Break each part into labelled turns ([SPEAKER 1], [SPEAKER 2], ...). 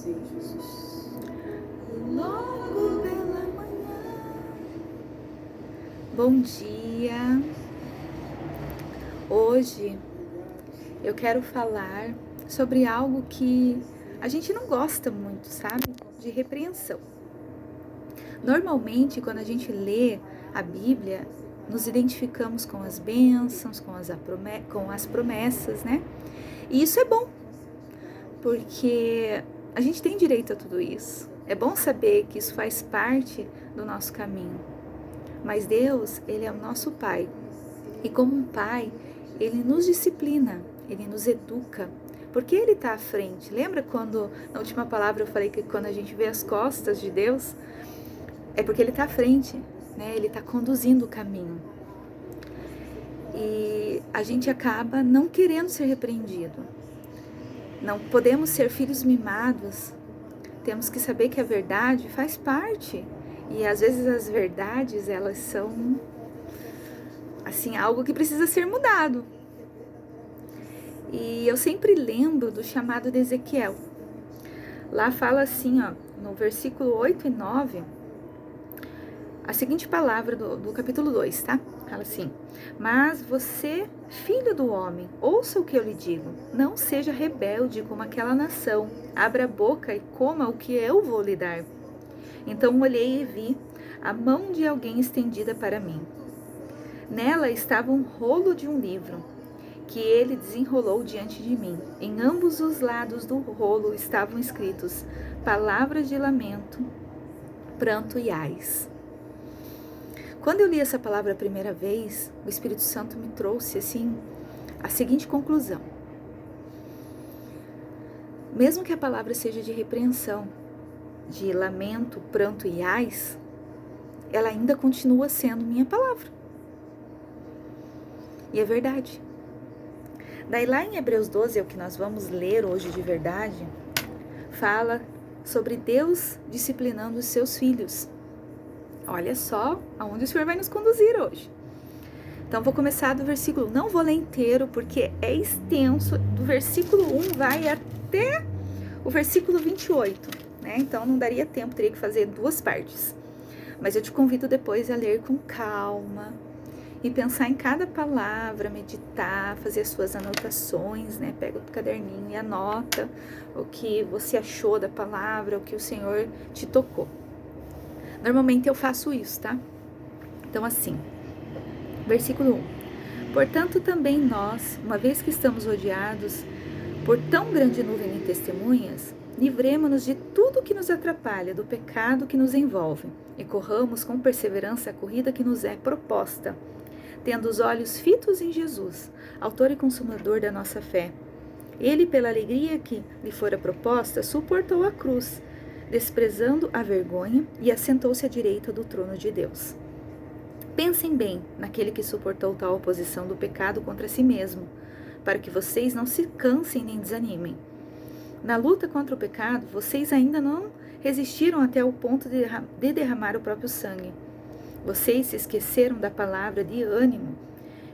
[SPEAKER 1] Sim, Jesus.
[SPEAKER 2] Logo pela manhã. Bom dia. Hoje eu quero falar sobre algo que a gente não gosta muito, sabe? De repreensão. Normalmente, quando a gente lê a Bíblia, nos identificamos com as bênçãos, com as promessas, né? E isso é bom, porque a gente tem direito a tudo isso. É bom saber que isso faz parte do nosso caminho. Mas Deus, Ele é o nosso Pai. E como um Pai, Ele nos disciplina, Ele nos educa. Porque Ele está à frente. Lembra quando, na última palavra, eu falei que quando a gente vê as costas de Deus, é porque Ele está à frente, né? Ele está conduzindo o caminho. E a gente acaba não querendo ser repreendido. Não podemos ser filhos mimados. Temos que saber que a verdade faz parte. E às vezes as verdades, elas são assim, algo que precisa ser mudado. E eu sempre lembro do chamado de Ezequiel. Lá fala assim, ó, no versículo 8 e 9, a seguinte palavra do capítulo 2, tá? Fala assim: mas você, filho do homem, ouça o que eu lhe digo. Não seja rebelde como aquela nação. Abra a boca e coma o que eu vou lhe dar. Então olhei e vi a mão de alguém estendida para mim. Nela estava um rolo de um livro, que ele desenrolou diante de mim. Em ambos os lados do rolo estavam escritos palavras de lamento, pranto e ais. Quando eu li essa palavra a primeira vez, o Espírito Santo me trouxe assim a seguinte conclusão: mesmo que a palavra seja de repreensão, de lamento, pranto e ais, ela ainda continua sendo minha palavra. E é verdade. Daí lá em Hebreus 12, é o que nós vamos ler hoje de verdade, fala sobre Deus disciplinando os seus filhos. Olha só aonde o Senhor vai nos conduzir hoje. Então vou começar do versículo, não vou ler inteiro porque é extenso, do versículo 1 vai até o versículo 28, né? Então não daria tempo, teria que fazer duas partes. Mas eu te convido depois a ler com calma e pensar em cada palavra, meditar, fazer as suas anotações, né? Pega o caderninho e anota o que você achou da palavra, o que o Senhor te tocou. Normalmente eu faço isso, tá? Então assim, versículo 1. Portanto também nós, uma vez que estamos rodeados por tão grande nuvem de testemunhas, livremo-nos de tudo que nos atrapalha, do pecado que nos envolve, e corramos com perseverança a corrida que nos é proposta, tendo os olhos fitos em Jesus, autor e consumador da nossa fé. Ele, pela alegria que lhe fora proposta, suportou a cruz, desprezando a vergonha, e assentou-se à direita do trono de Deus. Pensem bem naquele que suportou tal oposição do pecado contra si mesmo, para que vocês não se cansem nem desanimem. Na luta contra o pecado, vocês ainda não resistiram até o ponto de derramar o próprio sangue. Vocês se esqueceram da palavra de ânimo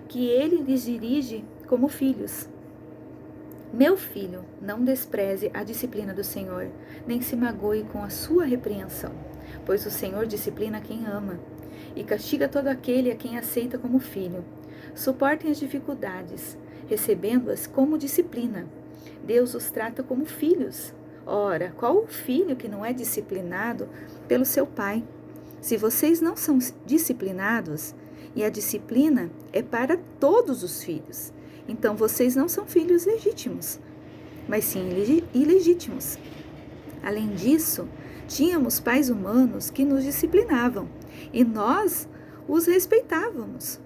[SPEAKER 2] que ele lhes dirige como filhos. Meu filho, não despreze a disciplina do Senhor, nem se magoe com a sua repreensão, pois o Senhor disciplina quem ama e castiga todo aquele a quem aceita como filho. Suportem as dificuldades, recebendo-as como disciplina. Deus os trata como filhos. Ora, qual o filho que não é disciplinado pelo seu pai? Se vocês não são disciplinados, e a disciplina é para todos os filhos, então vocês não são filhos legítimos, mas sim ilegítimos. Além disso, tínhamos pais humanos que nos disciplinavam, e nós os respeitávamos.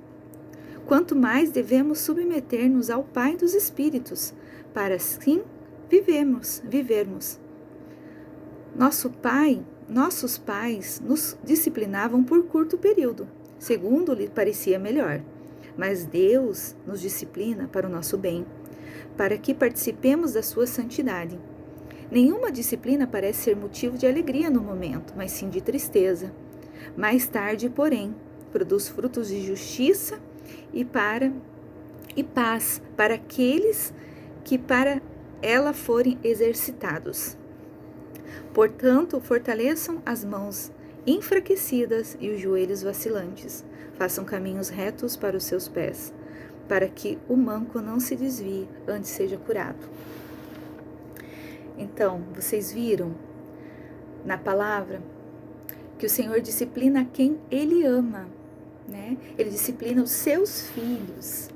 [SPEAKER 2] Quanto mais devemos submeter-nos ao Pai dos Espíritos, para assim vivermos. Nossos pais nos disciplinavam por curto período, segundo lhe parecia melhor. Mas Deus nos disciplina para o nosso bem, para que participemos da sua santidade. Nenhuma disciplina parece ser motivo de alegria no momento, mas sim de tristeza. Mais tarde, porém, produz frutos de justiça e paz para aqueles que para ela forem exercitados. Portanto, fortaleçam as mãos enfraquecidas e os joelhos vacilantes. Façam caminhos retos para os seus pés, para que o manco não se desvie, antes seja curado. Então, vocês viram na palavra que o Senhor disciplina quem Ele ama, né? Ele disciplina os seus filhos.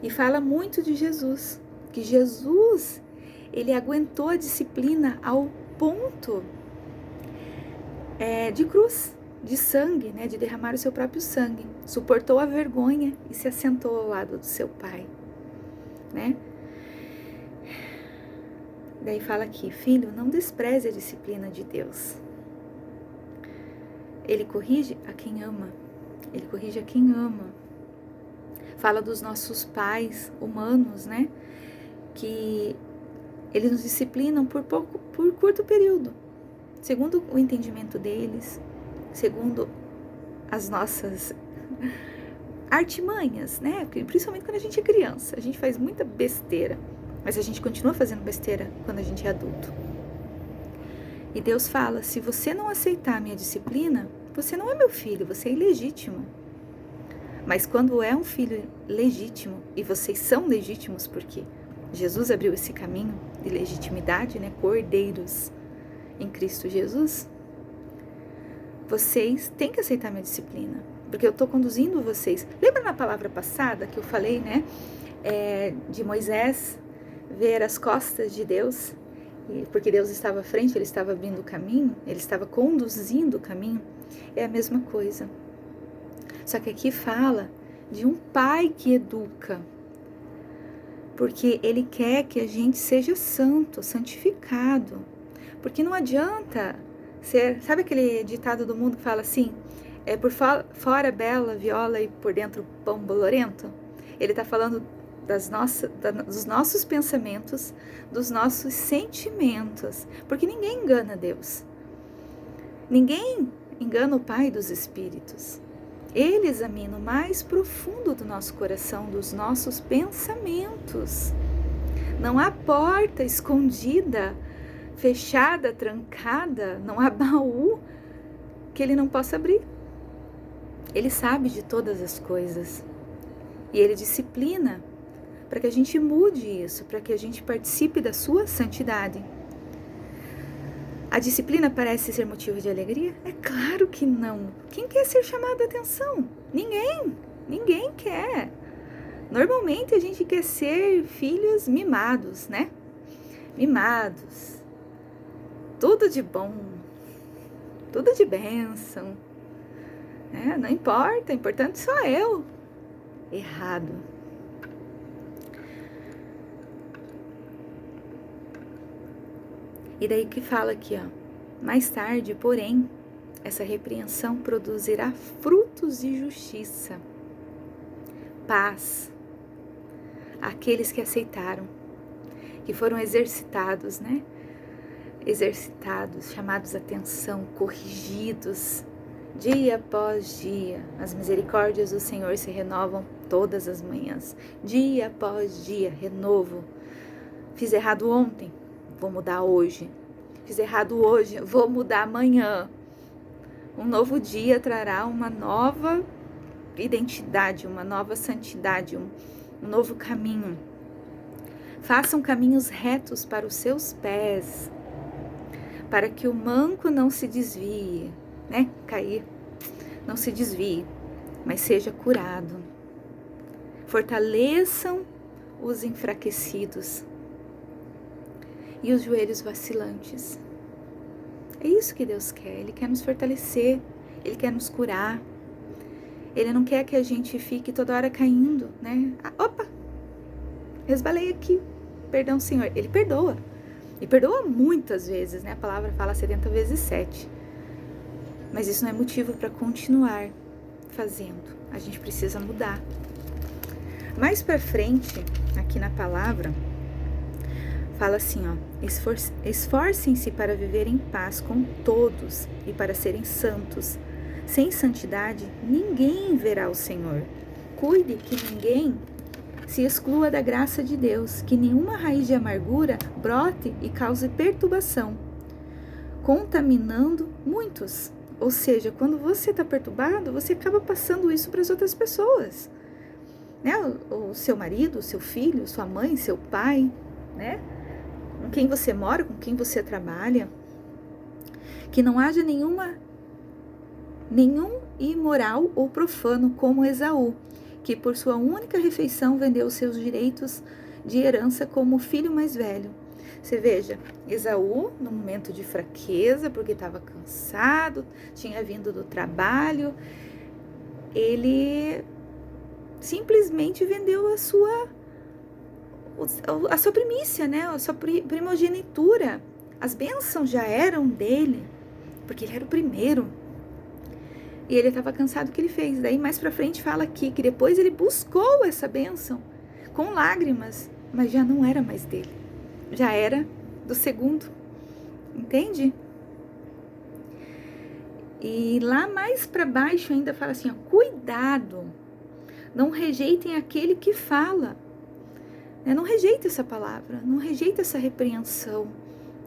[SPEAKER 2] E fala muito de Jesus, que Jesus, Ele aguentou a disciplina ao ponto de cruz, de sangue, né? De derramar o seu próprio sangue. Suportou a vergonha e se assentou ao lado do seu Pai, né? Daí fala aqui, filho, não despreze a disciplina de Deus. Ele corrige a quem ama. Ele corrige a quem ama. Fala dos nossos pais humanos, né? Que eles nos disciplinam por curto período. Segundo o entendimento deles, segundo as nossas artimanhas, né? Principalmente quando a gente é criança. A gente faz muita besteira. Mas a gente continua fazendo besteira quando a gente é adulto. E Deus fala, se você não aceitar a minha disciplina, você não é meu filho, você é ilegítimo. Mas quando é um filho legítimo, e vocês são legítimos porque Jesus abriu esse caminho de legitimidade, né? Cordeiros em Cristo Jesus, vocês têm que aceitar a minha disciplina, porque eu estou conduzindo vocês. Lembra na palavra passada que eu falei, né? De Moisés ver as costas de Deus, porque Deus estava à frente, Ele estava abrindo o caminho, Ele estava conduzindo o caminho. É a mesma coisa. Só que aqui fala de um pai que educa, porque Ele quer que a gente seja santo, santificado. Porque não adianta ser, sabe aquele ditado do mundo que fala assim, por fora bela viola e por dentro pão bolorento? Ele está falando dos nossos pensamentos, dos nossos sentimentos, porque ninguém engana Deus, ninguém engana o Pai dos Espíritos. Ele examina o mais profundo do nosso coração, dos nossos pensamentos. Não há porta escondida, fechada, trancada, não há baú que Ele não possa abrir. Ele sabe de todas as coisas e Ele disciplina para que a gente mude isso, para que a gente participe da sua santidade. A disciplina parece ser motivo de alegria? É claro que não. Quem quer ser chamado a atenção? Ninguém quer. Normalmente a gente quer ser filhos mimados, né? Mimados. Tudo de bom, tudo de bênção. Não importa, é importante só eu. Errado. E daí que fala aqui, ó, mais tarde, porém, essa repreensão produzirá frutos de justiça, paz, àqueles que aceitaram, que foram exercitados, né? Exercitados, chamados a atenção, corrigidos, dia após dia. As misericórdias do Senhor se renovam todas as manhãs, dia após dia, renovo. Fiz errado ontem, vou mudar hoje. Fiz errado hoje, vou mudar amanhã. Um novo dia trará uma nova identidade, uma nova santidade, um novo caminho. Façam caminhos retos para os seus pés, para que o manco não se desvie, né? Cair, não se desvie, mas seja curado. Fortaleçam os enfraquecidos e os joelhos vacilantes. É isso que Deus quer. Ele quer nos fortalecer, Ele quer nos curar. Ele não quer que a gente fique toda hora caindo, né? Opa, resbalei aqui, perdão, Senhor. Ele perdoa, e perdoa muitas vezes, né? A palavra fala 70 vezes 7. Mas isso não é motivo para continuar fazendo. A gente precisa mudar. Mais para frente, aqui na palavra, fala assim, ó, esforcem-se para viver em paz com todos e para serem santos. Sem santidade, ninguém verá o Senhor. Cuide que ninguém se exclua da graça de Deus, que nenhuma raiz de amargura brote e cause perturbação. contaminando muitos. Ou seja, quando você está perturbado, você acaba passando isso para as outras pessoas, né? O seu marido, o seu filho, sua mãe, seu pai, né? Com quem você mora, com quem você trabalha. Que não haja nenhum imoral ou profano como Esaú, que por sua única refeição vendeu os seus direitos de herança como filho mais velho. Você veja, Esaú, no momento de fraqueza, porque estava cansado, tinha vindo do trabalho, ele simplesmente vendeu a sua primícia, né? A sua primogenitura. As bênçãos já eram dele, porque ele era o primeiro. E ele estava cansado, o que ele fez? Daí mais pra frente fala aqui que depois ele buscou essa bênção com lágrimas, mas já não era mais dele. Já era do segundo. Entende? E lá mais para baixo ainda fala assim, ó, cuidado, não rejeitem aquele que fala. Né? Não rejeite essa palavra, não rejeite essa repreensão,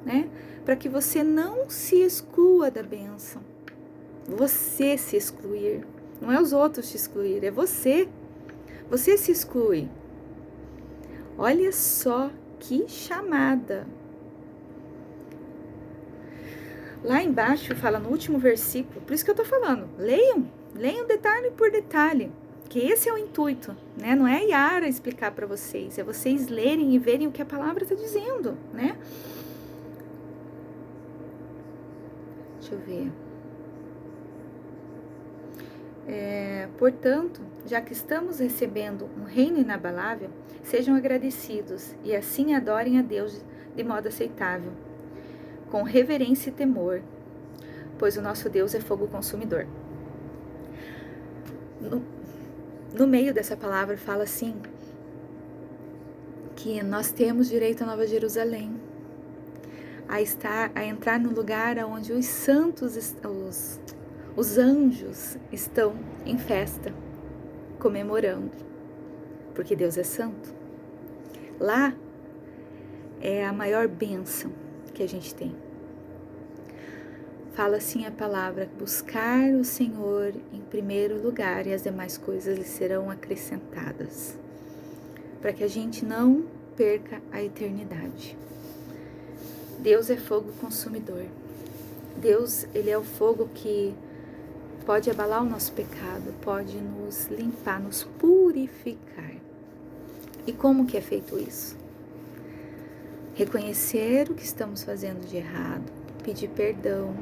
[SPEAKER 2] né? Para que você não se exclua da bênção. Você se excluir. Não é os outros te excluir, é você. Você se exclui. Olha só que chamada. Lá embaixo fala no último versículo, por isso que eu tô falando, leiam detalhe por detalhe, que esse é o intuito, né? Não é a Yara explicar para vocês, é vocês lerem e verem o que a palavra está dizendo, né? Deixa eu ver. Portanto, já que estamos recebendo um reino inabalável, sejam agradecidos e assim adorem a Deus de modo aceitável, com reverência e temor, pois o nosso Deus é fogo consumidor. No meio dessa palavra fala assim, que nós temos direito à Nova Jerusalém, a entrar no lugar onde os santos, os anjos estão em festa, comemorando, porque Deus é santo. Lá é a maior bênção que a gente tem. Fala assim a palavra, buscar o Senhor em primeiro lugar e as demais coisas lhe serão acrescentadas, para que a gente não perca a eternidade. Deus é fogo consumidor. Deus, ele é o fogo que pode abalar o nosso pecado, pode nos limpar, nos purificar. E como que é feito isso? Reconhecer o que estamos fazendo de errado, pedir perdão.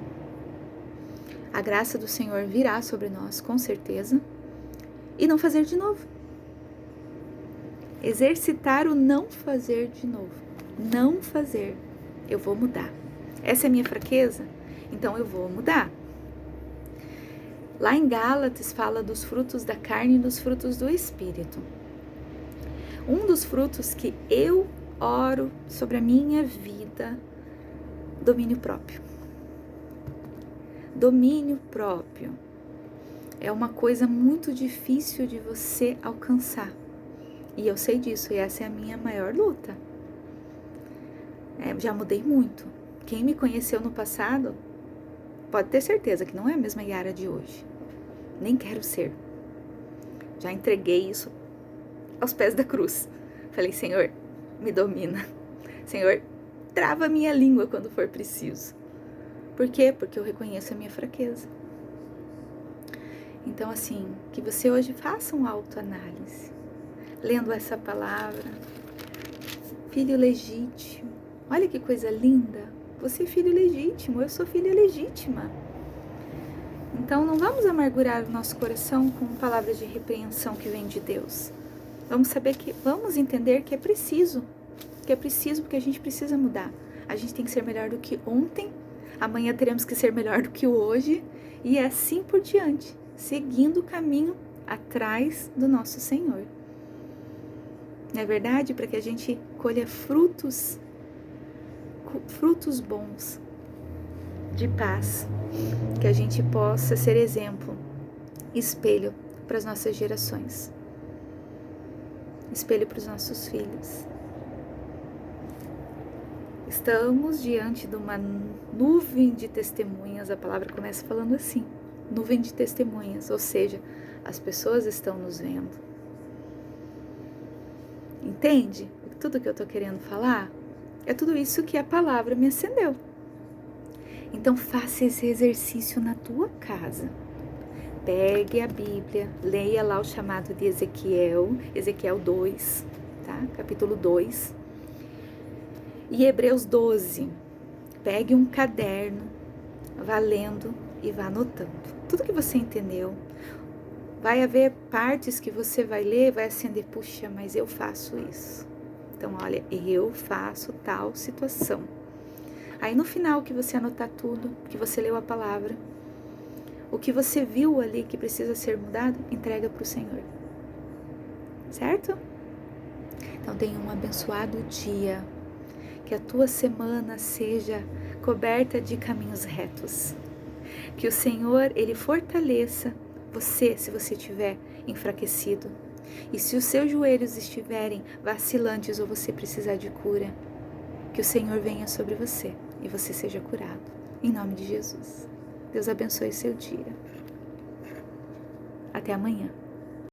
[SPEAKER 2] A graça do Senhor virá sobre nós, com certeza, e não fazer de novo. Exercitar o não fazer de novo. Não fazer. Eu vou mudar. Essa é a minha fraqueza? Então eu vou mudar. Lá em Gálatas fala dos frutos da carne e dos frutos do Espírito. Um dos frutos que eu oro sobre a minha vida, domínio próprio. Domínio próprio é uma coisa muito difícil de você alcançar. E eu sei disso, e essa é a minha maior luta. Já mudei muito. Quem me conheceu no passado pode ter certeza que não é a mesma Yara de hoje. Nem quero ser. Já entreguei isso aos pés da cruz. Falei, Senhor, me domina. Senhor, trava a minha língua quando for preciso. Por quê? Porque eu reconheço a minha fraqueza. Então, assim, que você hoje faça uma autoanálise. Lendo essa palavra. Filho legítimo. Olha que coisa linda. Você é filho legítimo, eu sou filha legítima. Então, não vamos amargurar o nosso coração com palavras de repreensão que vem de Deus. Vamos entender que é preciso porque a gente precisa mudar. A gente tem que ser melhor do que ontem, amanhã teremos que ser melhor do que hoje, e assim por diante, seguindo o caminho atrás do nosso Senhor. Não é verdade? Para que a gente colha frutos bons, de paz, que a gente possa ser exemplo, espelho para as nossas gerações, espelho para os nossos filhos. estamos diante de uma nuvem de testemunhas. A palavra começa falando assim, nuvem de testemunhas, ou seja, as pessoas estão nos vendo. Entende tudo que eu estou querendo falar? É tudo isso que a palavra me acendeu. Então faça esse exercício na tua casa. Pegue a Bíblia, leia lá o chamado de Ezequiel 2, tá? Capítulo 2. E Hebreus 12. Pegue um caderno, vá lendo e vá anotando. Tudo que você entendeu. Vai haver partes que você vai ler, vai acender, puxa, mas eu faço isso. Então, olha, eu faço tal situação. Aí no final que você anotar tudo, que você leu a palavra, o que você viu ali que precisa ser mudado, entrega para o Senhor. Certo? Então tenha um abençoado dia. Que a tua semana seja coberta de caminhos retos. Que o Senhor, Ele fortaleça você, se você estiver enfraquecido. E se os seus joelhos estiverem vacilantes ou você precisar de cura, que o Senhor venha sobre você e você seja curado. Em nome de Jesus. Deus abençoe seu dia. Até amanhã.